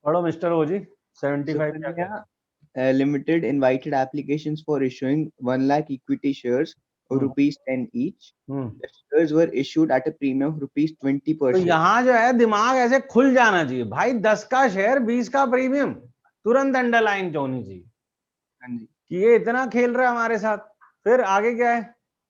पढ़ो मिस्टर ओजी। 75 क्या क्या? Supriya Limited invited applications for issuing 1 lakh equity shares of rupees 10 each. The shares were issued at a premium of rupees 20 per तो share. यहाँ जो है दिमाग ऐसे खुल जाना चाहिए भाई, 10 का शेयर 20 का प्रीमियम, तुरंत अंडरलाइन होनी चाहिए हाँ जी। कि ये इतना खेल रहा है हमारे साथ। फिर आगे क्या है?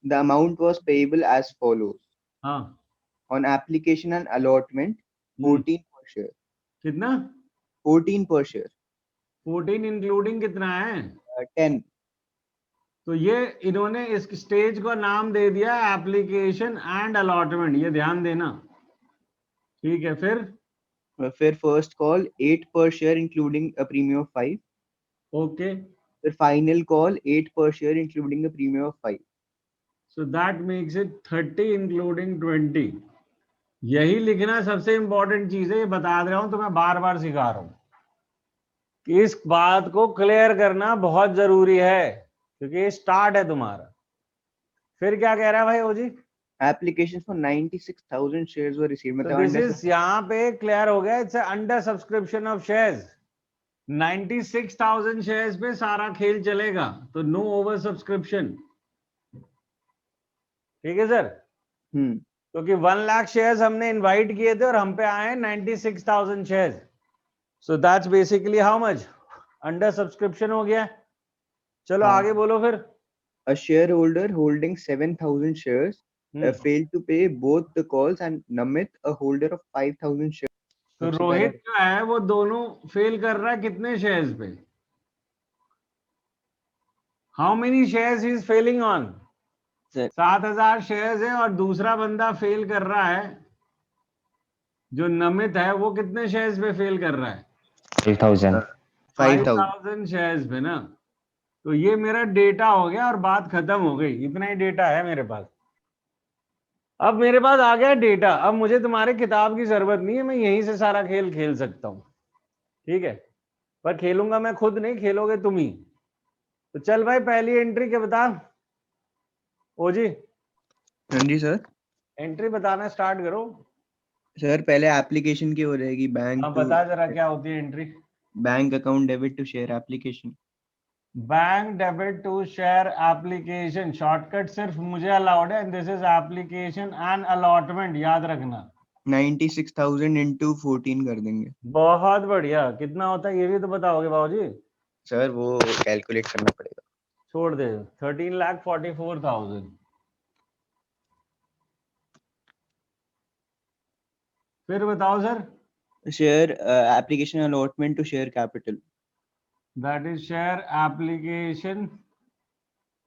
The amount was payable as follows. हाँ, On application and allotment, 14 per share. कितना? 14 per share. 14 इंक्लूडिंग कितना है? 10. तो ये इन्होंने इस स्टेज को नाम दे दिया एप्लीकेशन एंड अलॉटमेंट, ये ध्यान देना, ठीक है। फिर first call 8 per share including a premium of 5. Okay, फिर final call 8 per share including a premium of 5. So that makes it 30 including 20। यही लिखना सबसे इंपॉर्टेंट चीज है, ये बता दे रहा हूं तो मैं बार बार सिखा रहा हूं कि इस बात को क्लियर करना बहुत जरूरी है, क्योंकि ये स्टार्ट है तुम्हारा। फिर क्या कह रहा है भाई ओजी? Applications for 96,000 shares were received. तो दिस इज, यहाँ पे क्लियर हो गया, it's under subscription of shares. 96,000 shares पे सारा खेल चलेगा, तो नो ओवर सब्सक्रिप्शन, ठीक है सर। क्योंकि 1 लाख शेयर्स हमने इनवाइट किए थे और हम पे आए हैं 96,000 shares, so that's basically how much under subscription हो गया। चलो आगे बोलो फिर। A shareholder holding 7,000 shares failed to pay both the calls, and Namit, a holder of 5,000 shares. तो रोहित जो है वो दोनों फेल कर रहा है कितने शेयर्स पे? How many shares is falling on? 7,000 shares है, और दूसरा बंदा फेल कर रहा है जो नमित है, वो कितने शेयर्स पे फेल कर रहा है? 5,000 शेयर्स पे ना। तो ये मेरा डेटा हो गया और बात खत्म हो गई, इतना ही डेटा है मेरे पास। अब मेरे पास आ गया डेटा, अब मुझे तुम्हारे किताब की जरूरत नहीं है, मैं यहीं से सारा खेल खेल सकता हूं, ठीक है। पर खेलूंगा मैं खुद नहीं, खेलोगे तुम ही। तो चल भाई पहली एंट्री क्या बता ओजी? हाँ जी सर। एंट्री बताना स्टार्ट करो सर पहले एप्लीकेशन की हो जाएगी, बैंक हाँ बता जरा क्या होती है entry? Bank account debit to share application. Bank debit to share application, shortcut सिर्फ मुझे अलाउड है, this is application and allotment, याद रखना। 96,000 इंटू 14 कर देंगे। बहुत बढ़िया, कितना होता है ये भी तो बताओगे बाबूजी? सर वो कैलकुलेट करना पड़ेगा। छोड़ दे, 13,44,000। फिर बताओ sir. Share application allotment to share capital, that is share application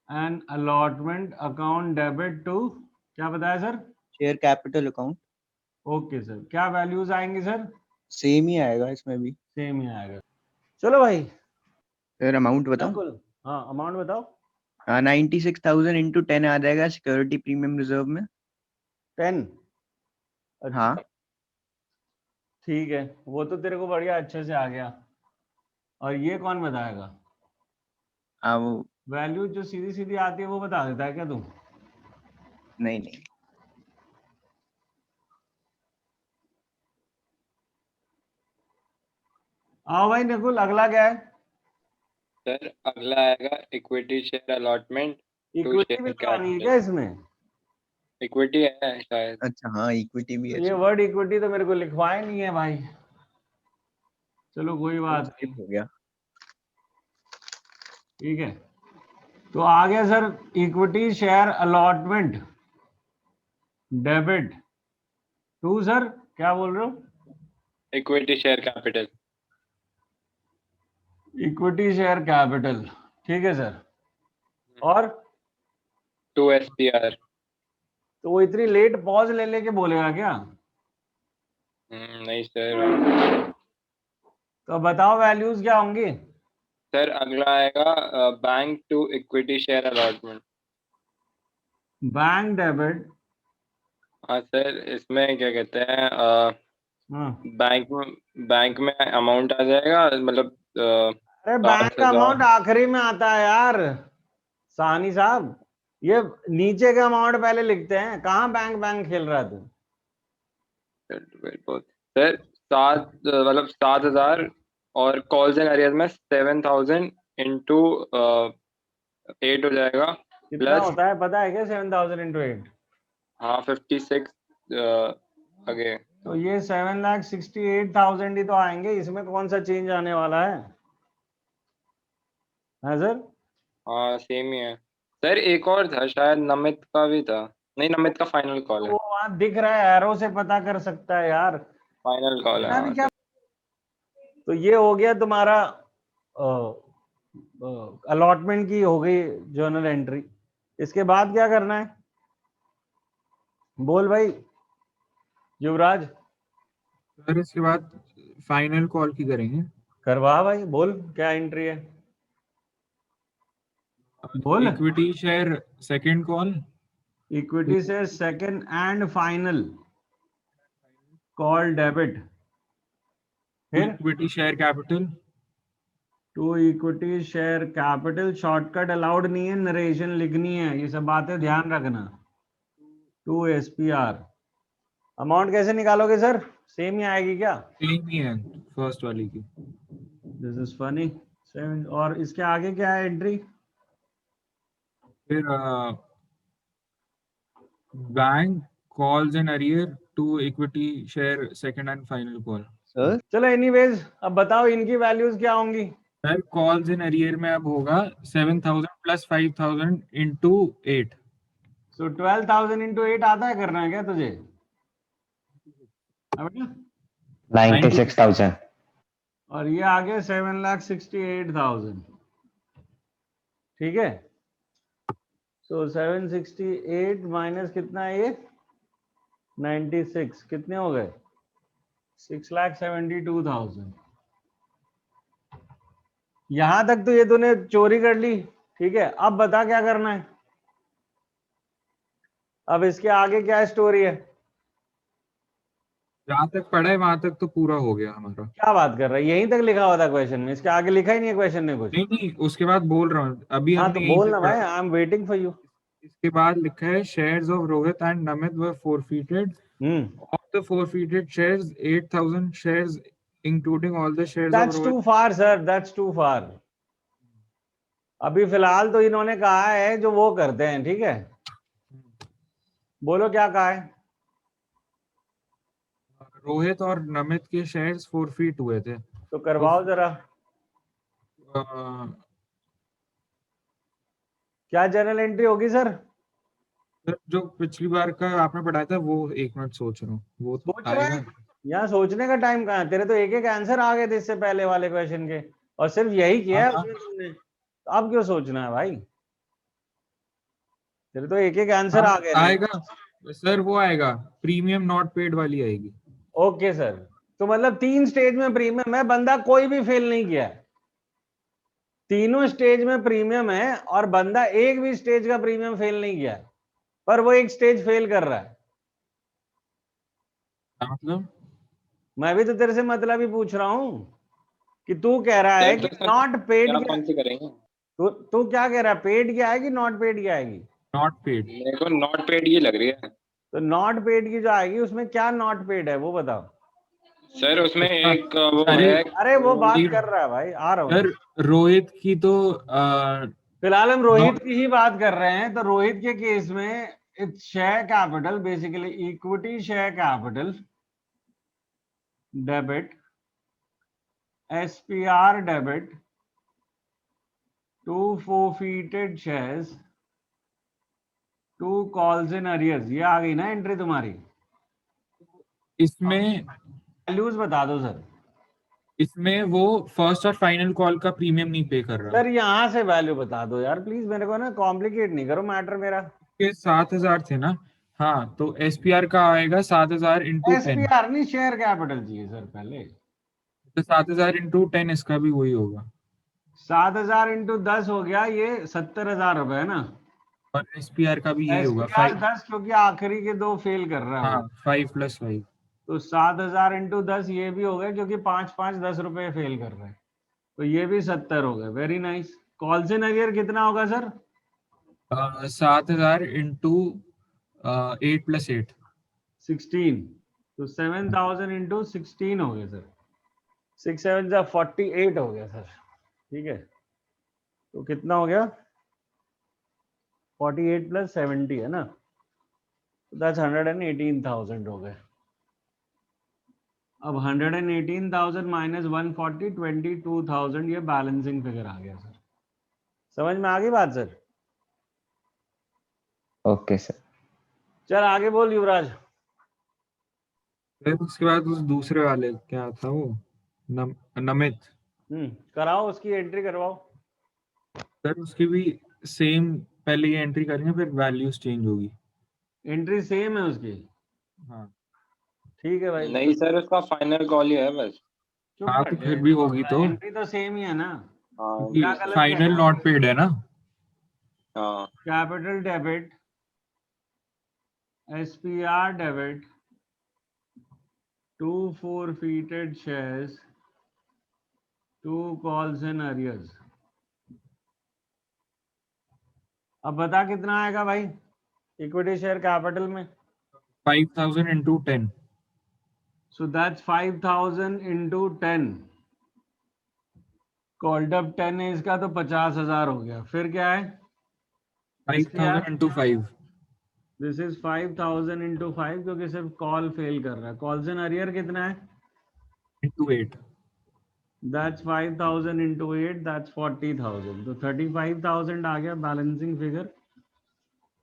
and allotment account debit to, क्या बताया sir? Share capital account. Okay sir, क्या वैल्यूज आएंगी सर? सेम ही आएगा इसमें भी, सेम ही आएगा। चलो भाई सर अमाउंट बताओ। हाँ अमाउंट बताओ। 96,000 इंटू 10 आ जाएगा सिक्योरिटी प्रीमियम रिजर्व में 10? हाँ ठीक है, वो तो तेरे को बढ़िया अच्छे से आ गया। और ये कौन बताएगा? वो वैल्यू जो सीधी सीधी आती है वो बता देता है क्या तू? नहीं नहीं। आओ भाई निकुल, अगला क्या है? सर अगला आएगा equity share allotment to equity भी शेयर करवानी है क्या कैपिटल। इसमें? इक्विटी है शायद। अच्छा हाँ इक्विटी भी तो है। ये वर्ड इक्विटी तो मेरे को लिखवाया नहीं है भाई। चलो कोई बात नहीं, हो गया। ठीक है। तो आ गया sir equity share allotment debit to, sir क्या बोल रहे हो? Equity share capital. Equity share capital, ठीक है सर। और टू एसपीआर। तो वो इतनी लेट पॉज ले लेके बोलेगा क्या? नहीं सर। तो बताओ वैल्यूज क्या होंगी? सर अगला आएगा bank to equity share allotment. Bank debit. हाँ सर, इसमें क्या कहते हैं बैंक में अमाउंट आ जाएगा, मतलब अरे बैंक का अमाउंट आखिरी में आता है यार साहनी साहब, ये नीचे का अमाउंट पहले लिखते हैं। कहाँ बैंक बैंक खेल रहा तू? सर 7,000 और कॉल्स एंड अरियर में 7,000 इंटू 8 हो जाएगा कितना प्लस होता है पता है क्या 7,000 इंटू 8? हाँ 56 आगे। तो ये 7,68,000 ही तो आएंगे, इसमें कौन सा चेंज आने वाला है सर? हाँ सेम ही है सर। एक और था शायद, नमित का भी था। नहीं, नमित का फाइनल कॉल तो है। वो वहां दिख रहा है, एरो से पता कर सकता है यार। फाइनल कॉल है इतना भी हाँ क्या। सर। तो ये हो गया तुम्हारा अलॉटमेंट की हो गई जर्नल एंट्री। इसके बाद क्या करना है बोल भाई युवराज? सर इसके बाद फाइनल कॉल की करेंगे। करवा भाई, बोल क्या एंट्री है बोल। Equity share second call, equity से second and final call debit, फिर equity share capital, to equity share capital. Shortcut allowed नहीं है, नरेशन लिखनी है, ये सब बातें ध्यान रखना। To SPR. अमाउंट कैसे निकालोगे सर? सेम ही आएगी क्या? सेम ही है फर्स्ट वाली की। This is funny. सेवन। और इसके आगे क्या है एंट्री? फिर bank calls and arrear to equity share second and final call. Sir, चलो एनीवेज, अब बताओ इनकी वैल्यूज क्या होंगी? सर कॉल्स इन अरियर में अब होगा 7,000 प्लस 5,000 इंटू 8। सो 12,000 इंटू 8 आता है करना है क्या तुझे? अब बेटा? 96,000। और ये आगे 7,68,000। ठीक है। सो 768 माइनस कितना है ये? 96, कितने हो गए? 6,72,000। यहां तक तो ये तूने चोरी कर ली, ठीक है। अब बता क्या करना है? अब इसके आगे क्या स्टोरी है? जहां तक पढ़ा है वहां तक तो पूरा हो गया हमारा। क्या बात कर रहा है? यहीं तक लिखा हुआ था क्वेश्चन में, इसके आगे लिखा ही नहीं है क्वेश्चन ने कुछ। नहीं नहीं, उसके बाद बोल रहा हूँ, अभी हाँ हमने तो यहीं बोल तक ना भाई, पढ़ा। I am waiting for you. इसके बाद लिखा है shares of Rohit and Namit were forfeited. Of the forfeited shares, 8,000 shares including all the shares of that's to Rohit. Far sir, that's too far. अभी फिलहाल तो इन्होंने कहा है जो वो करते हैं, ठीक है। बोलो क्या कहा है? रोहित और नमित के शेयर्स forfeit हुए थे। तो करवाओ जरा। क्या जर्नल एंट्री होगी सर? जो पिछली बार का आपने पढ़ाया था वो, एक मिनट सोच रहा हूँ, वो सोच रहा है? आएगा। यहाँ सोचने का टाइम कहाँ है? तेरे तो एक एक आंसर आ गए थे इससे पहले वाले क्वेश्चन के, और सिर्फ यही किया है हाँ, उसमें तुमने। तो अब क्यों सोचना है भाई? तेरे तो एक एक आंसर हाँ, आ गए थे। आएगा सर, वो आएगा, प्रीमियम नॉट पेड वाली आएगी। Okay sir. तो मतलब 3 स्टेज में प्रीमियम है, बंदा कोई भी फेल नहीं किया है। तीनों स्टेज में प्रीमियम है और बंदा एक भी स्टेज का प्रीमियम फेल नहीं किया है, पर वो एक स्टेज फेल कर रहा है। मतलब मैं भी तो तेरे से मतलब ही पूछ रहा हूं कि तू कह रहा है कि नॉट पेड क्या क्या। कौन सी करेंगे? तू क्या कह रहा है, पेड क्या आएगी नॉट पेड क्या आएगी? Not paid. मेरे को नॉट पेड ये लग रही है तो नॉट पेड की जो आएगी उसमें क्या नॉट पेड है वो बताओ। सर। उसमें एक वो अरे है। अरे वो बात एक- कर रहा है भाई, आ रहा हूं। सर रोहित की तो फिलहाल हम रोहित की ही बात कर रहे हैं। तो रोहित के केस में it's share capital, basically equity share capital debit, SPR debit to forfeited shares to calls in arrears. ये आ गई ना एंट्री तुम्हारी? इसमें वैल्यूज बता दो सर। इसमें वो फर्स्ट और फाइनल कॉल का प्रीमियम नहीं पे कर रहा। सर यहाँ से वैल्यू बता दो यार प्लीज, मेरे को ना कॉम्प्लिकेट नहीं करो मैटर मेरा। के 7,000 थे ना। हाँ, तो एसपीआर का आएगा 7,000 इंटू 10। एसपीआर नहीं, शेयर कैपिटल चाहिए सर पहले। तो 7,000 इंटू 10 इसका भी वही होगा। 7,000 इंटू 10 हो गया, ये 70,000 रुपए है ना। और एसपीआर का भी यही होगा एसपीआर 5। 10 क्योंकि आखिरी के 2 फेल कर रहा है हाँ, वो। 5 + 5। तो 7,000 इंटू 10 ये भी हो गए, क्योंकि 5 10 रुपए फेल कर रहे हैं, तो ये भी 70 हो गए। Very nice. कॉल से नगियर कितना होगा सर? 7,000 इंटू 8 + 8। 16। तो 7,000 इंटू 16 हो गए सर। 6 7 जा 48 हो गया सर, ठीक है। तो कितना हो गया, 48 प्लस 70 है ना, दैट्स 118,000 हो गए। अब 118,000 माइनस 140, 22,000, ये बैलेंसिंग फिगर आ गया सर। समझ में आ गई बात सर? Okay sir. चल आगे बोल युवराज। फिर उसके बाद उस दूसरे वाले क्या था वो, नमित। कराओ, उसकी एंट्री करवाओ। सर उसकी भी सेम, पहले ये एंट्री करेंगे फिर वैल्यूज चेंज होगी। एंट्री सेम है उसकी, हाँ। ठीक है भाई। नहीं सर, उसका फाइनल कॉल ही है बस। चुप हाँ कर तो जा, फिर भी होगी तो, एंट्री तो सेम ही है ना। हाँ क्या गलत फाइनल नॉट पेड है ना। हाँ capital debit, SPR debit, 2 forfeited shares, 2 calls in arrears। अब बता कितना आएगा भाई इक्विटी शेयर कैपिटल में? 5,000 into 10। So that's 5,000 into 10। Called up 10 है इसका, तो 50,000 हो गया। फिर क्या है? 5,000 into 5। दिस इज 5,000 into 5, क्योंकि सिर्फ कॉल फेल कर रहा है। कॉल्स इन अरियर कितना है? into 8। That's 5,000 into 8, that's 40,000। तो 35,000 आ गया बैलेंसिंग फिगर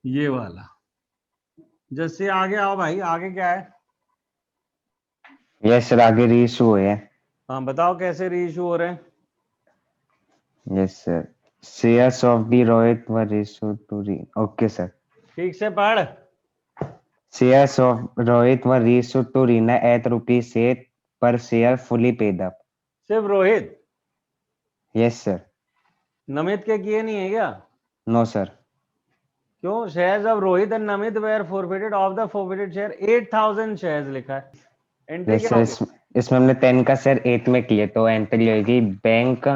ये वाला। जैसे आगे आओ भाई, आगे क्या है? यस सर, आगे रीइशू हुए हैं। हाँ बताओ कैसे रीइशू हो रहे हैं? Yes sir, shares of the Rohit were reissued to री। Okay sir. ठीक से पढ़। Shares of Rohit were reissued to Reena at ₹8 per share fully paid up. सिर्फ रोहित? Yes sir. नमित के किए नहीं है क्या? No sir. क्यों? Shares of Rohit and Namit were forfeited of the forfeited share 8,000 shares लिखा है। एंट्री यस क्या सर, होगी? इसमें हमने 10 का शेयर 8 में किए, तो एंट्री होगी bank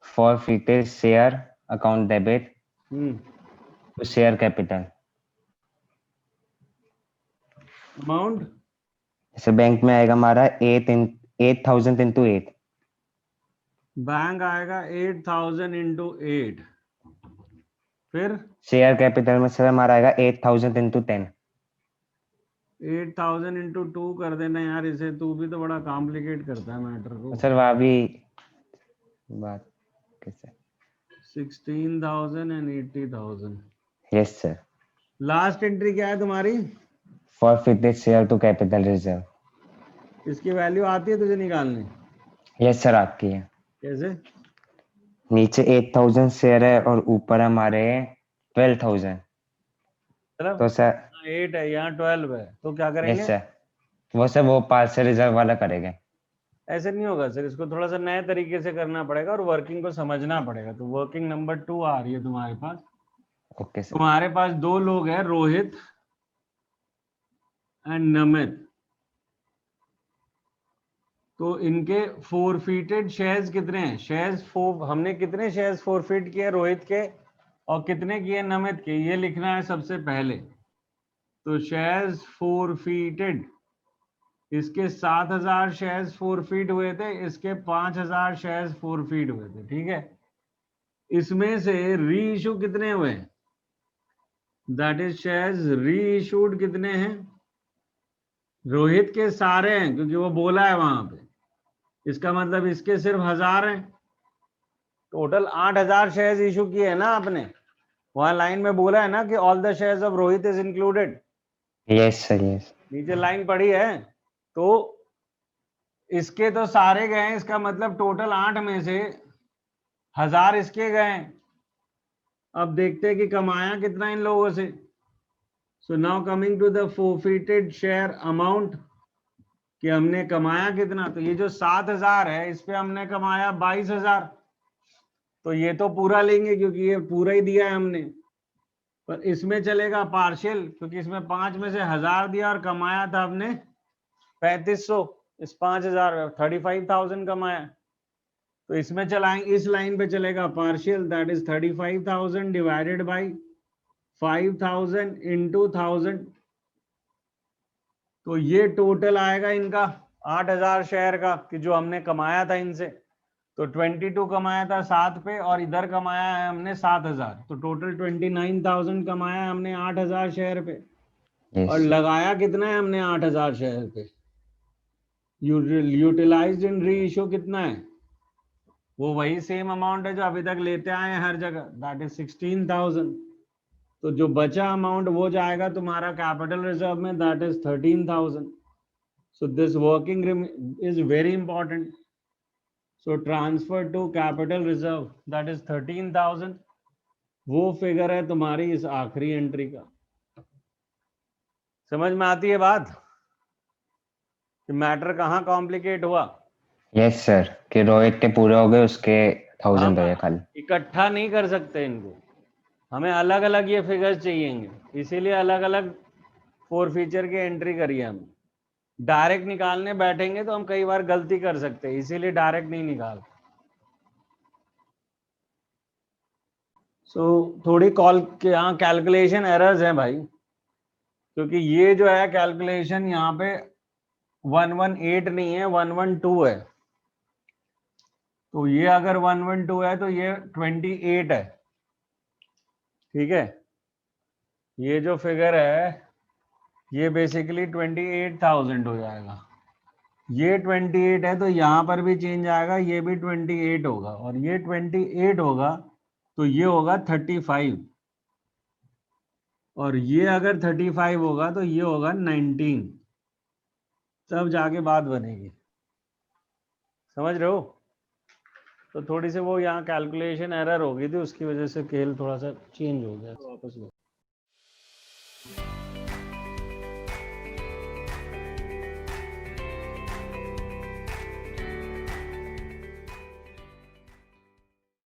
forfeited share account debit to share capital. Amount जैसे बैंक में आएगा हमारा 8,000 into 8। बैंक आएगा 8,000 into 8। फिर शेयर कैपिटल में सर हमारा आएगा 8,000 into 10। 8,000 into 2 कर देना यार इसे, तू भी तो बड़ा कॉम्प्लिकेट करता है मैटर को। सर वहाँ भी बात कैसे? 16,000 and 80,000। Yes sir. Last entry क्या है तुम्हारी? Forfeited share to capital reserve. इसकी वैल्यू आती है तुझे निकालने? यस सर, आपकी है। कैसे? नीचे 8,000 शेयर है और ऊपर हमारे 12,000। मतलब तो सर 8 है, यहाँ 12 है, तो क्या करेंगे? यस सर, वो सर वो पार्सल रिजर्व वाला करेंगे। ऐसे नहीं होगा सर, इसको थोड़ा सा नए तरीके से करना पड़ेगा और वर्किंग को समझना पड़ेगा। तो वर्किंग नंबर 2 आ रही है तुम्हारे पास। Okay sir. तुम्हारे पास दो लोग हैं, रोहित एंड नमित। तो इनके फोरफिटेड शेयर्स कितने हैं? हमने कितने शेयर्स फोरफिट किए रोहित के और कितने किए नमित के, ये लिखना है सबसे पहले। तो शेयर्स फोरफिटेड, इसके 7,000 शेयर्स फोरफिट हुए थे, इसके 5,000 शेयर्स फोरफिट हुए थे, ठीक है। इसमें से री इशू कितने हुए? दैट इज शेयर्स री इशूड कितने हैं? रोहित के सारे हैं, क्योंकि वो बोला है वहां पे। इसका मतलब इसके सिर्फ 1,000 हैं। टोटल 8,000 शेयर्स इशू किए हैं ना आपने। वहां लाइन में बोला है ना कि all the shares of Rohit is included. Yes sir, yes. नीचे लाइन पड़ी है। तो इसके तो सारे गए हैं, इसका मतलब टोटल 8 में से 1,000 इसके गए। अब देखते हैं कि कमाया कितना इन लोगों से। So now coming to the forfeited share amount, कि हमने कमाया कितना। तो ये जो 7,000 है, इस पे हमने कमाया 22,000। तो ये तो पूरा लेंगे क्योंकि ये पूरा ही दिया है हमने। पर इसमें चलेगा पार्शियल, क्योंकि इसमें 5 में से 1,000 दिया और कमाया था हमने 3,500। इस 5,000 में 35,000 कमाया। तो इसमें चलाएंगे, इस लाइन पे चलेगा partial, that is 35,000 divided by 5,000 into 1,000। तो ये टोटल आएगा इनका 8,000 शेयर का कि जो हमने कमाया था इनसे, तो 22 कमाया था 7 पे और इधर कमाया है हमने 7,000, तो टोटल 29,000 कमाया है हमने 8,000 शेयर पे। और yes, लगाया कितना है हमने 8,000 शेयर पे? यूटिलाइज्ड इन री इशू कितना है? वो वही सेम अमाउंट है जो अभी तक लेते आए हैं हर जगह, दैट इज 16,000। तो जो बचा अमाउंट वो जाएगा तुम्हारा कैपिटल रिजर्व में, that is 13,000। So this working is very important. So transfer to capital reserve that is 13,000, वो फिगर है तुम्हारी इस आखिरी एंट्री का। समझ में आती है बात कि मैटर कहाँ कॉम्प्लिकेट हुआ? yes sir, कि रोहित के पूरे हो गए, उसके 1000 हो गए खाली। इकट्ठा नहीं कर सकते इनको, हमें अलग अलग ये फिगर्स चाहिएंगे, इसीलिए अलग अलग फोरफीचर की एंट्री करिए। हम डायरेक्ट निकालने बैठेंगे तो हम कई बार गलती कर सकते हैं, इसीलिए डायरेक्ट नहीं निकाल। थोड़ी यहाँ कैलकुलेशन एरर्स हैं भाई, क्योंकि ये जो है कैलकुलेशन यहाँ पे 118 नहीं है, 112 है। तो ये अगर 112 है तो ये 28 है, ठीक है। ये जो फिगर है ये बेसिकली 28,000 हो जाएगा। ये 28 है तो यहाँ पर भी चेंज आएगा, ये भी 28 होगा, और ये 28 होगा तो ये होगा 35, और ये अगर 35 होगा तो ये होगा 19, तब जाके बात बनेगी। समझ रहे हो? तो थोड़ी सी वो यहाँ कैलकुलेशन एरर हो गई थी, उसकी वजह से खेल थोड़ा सा चेंज हो गया वापस।